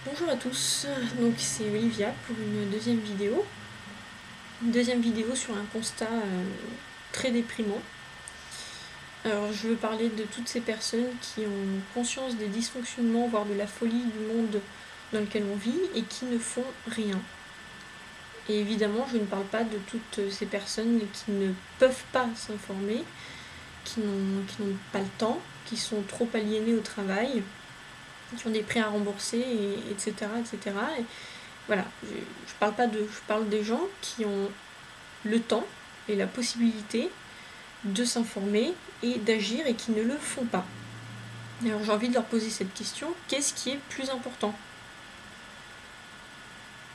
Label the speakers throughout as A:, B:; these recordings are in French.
A: Bonjour à tous, donc c'est Olivia pour une deuxième vidéo. Une deuxième vidéo sur un constat très déprimant. Alors je veux parler de toutes ces personnes qui ont conscience des dysfonctionnements, voire de la folie du monde dans lequel on vit et qui ne font rien. Et évidemment, je ne parle pas de toutes ces personnes qui ne peuvent pas s'informer, qui n'ont pas le temps, qui sont trop aliénées au travail, qui ont des prêts à rembourser, etc. etc. Et voilà, je parle pas d'eux, je parle des gens qui ont le temps et la possibilité de s'informer et d'agir et qui ne le font pas. Alors j'ai envie de leur poser cette question, qu'est-ce qui est plus important ?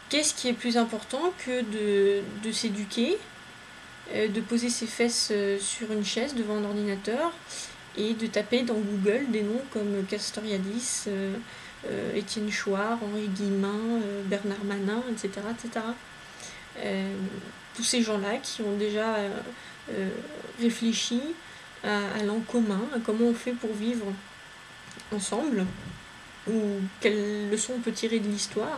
A: Qu'est-ce qui est plus important que de s'éduquer, de poser ses fesses sur une chaise devant un ordinateur et de taper dans Google des noms comme Castoriadis, Étienne Chouard, Henri Guillemin, Bernard Manin, etc. etc. Tous ces gens-là qui ont déjà réfléchi à l'en commun, à comment on fait pour vivre ensemble, ou quelles leçons on peut tirer de l'histoire,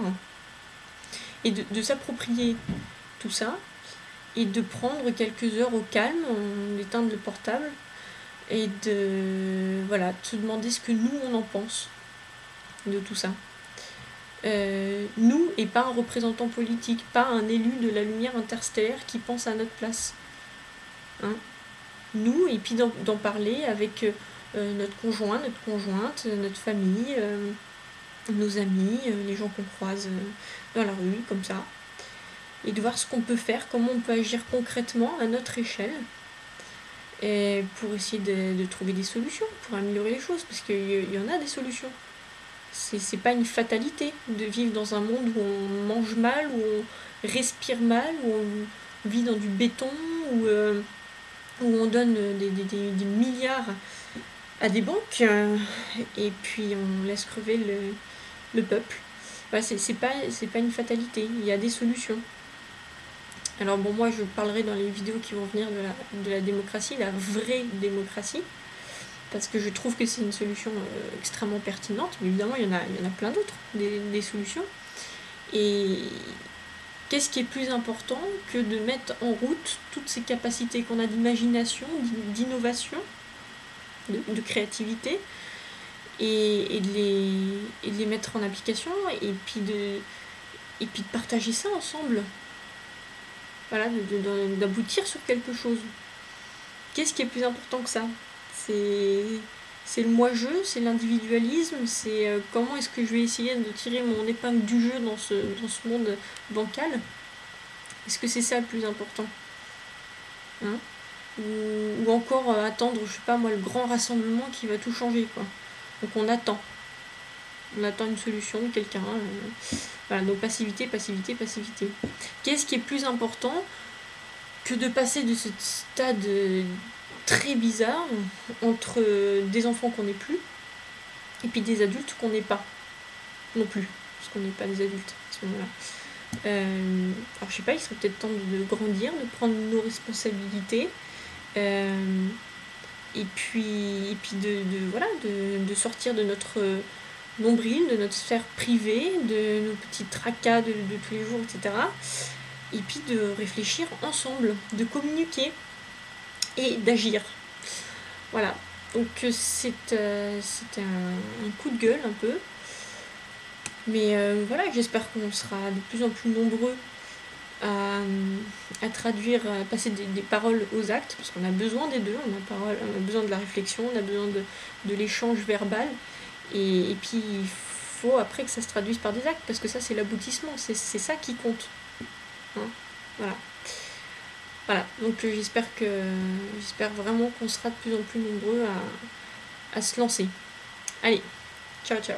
A: et de s'approprier tout ça, et de prendre quelques heures au calme, on éteindre le portable, et de se demander ce que nous on en pense de tout ça. Nous et pas un représentant politique, pas un élu de la lumière interstellaire qui pense à notre place. Hein, nous, et puis d'en parler avec notre conjoint, notre conjointe, notre famille, nos amis, les gens qu'on croise dans la rue, comme ça. Et de voir ce qu'on peut faire, comment on peut agir concrètement à notre échelle, et pour essayer de trouver des solutions, pour améliorer les choses, parce qu'il y en a des solutions. C'est pas une fatalité de vivre dans un monde où on mange mal, où on respire mal, où on vit dans du béton, où on donne des milliards à des banques et puis on laisse crever le peuple. Voilà, c'est pas une fatalité, il y a des solutions. Alors bon, moi je parlerai dans les vidéos qui vont venir de la démocratie, la vraie démocratie, parce que je trouve que c'est une solution extrêmement pertinente, mais évidemment il y en a plein d'autres, des solutions. Et qu'est-ce qui est plus important que de mettre en route toutes ces capacités qu'on a d'imagination, d'innovation, de créativité, et de les mettre en application, et puis de partager ça ensemble. Voilà, d'aboutir sur quelque chose. Qu'est-ce qui est plus important que ça ? C'est le moi-je, c'est l'individualisme, c'est comment est-ce que je vais essayer de tirer mon épingle du jeu dans ce monde bancal. Est-ce que c'est ça le plus important ? Hein ? Ou encore attendre, je sais pas moi, le grand rassemblement qui va tout changer, quoi. Donc on attend une solution de quelqu'un. Voilà, donc passivité, passivité, passivité. Qu'est-ce qui est plus important que de passer de ce stade très bizarre entre des enfants qu'on n'est plus et puis des adultes qu'on n'est pas non plus, parce qu'on n'est pas des adultes à ce moment-là. Alors je sais pas, il serait peut-être temps de grandir, de prendre nos responsabilités, et puis de sortir de notre nombril, de notre sphère privée, de nos petits tracas de tous les jours, etc. Et puis de réfléchir ensemble, de communiquer et d'agir. Voilà, donc c'était un coup de gueule un peu. Mais voilà, j'espère qu'on sera de plus en plus nombreux à traduire, à passer des paroles aux actes, parce qu'on a besoin des deux, on a besoin de la réflexion, on a besoin de l'échange verbal, et puis il faut après que ça se traduise par des actes, parce que ça c'est l'aboutissement, c'est ça qui compte. Hein, voilà, donc j'espère vraiment qu'on sera de plus en plus nombreux à se lancer. Allez, ciao ciao.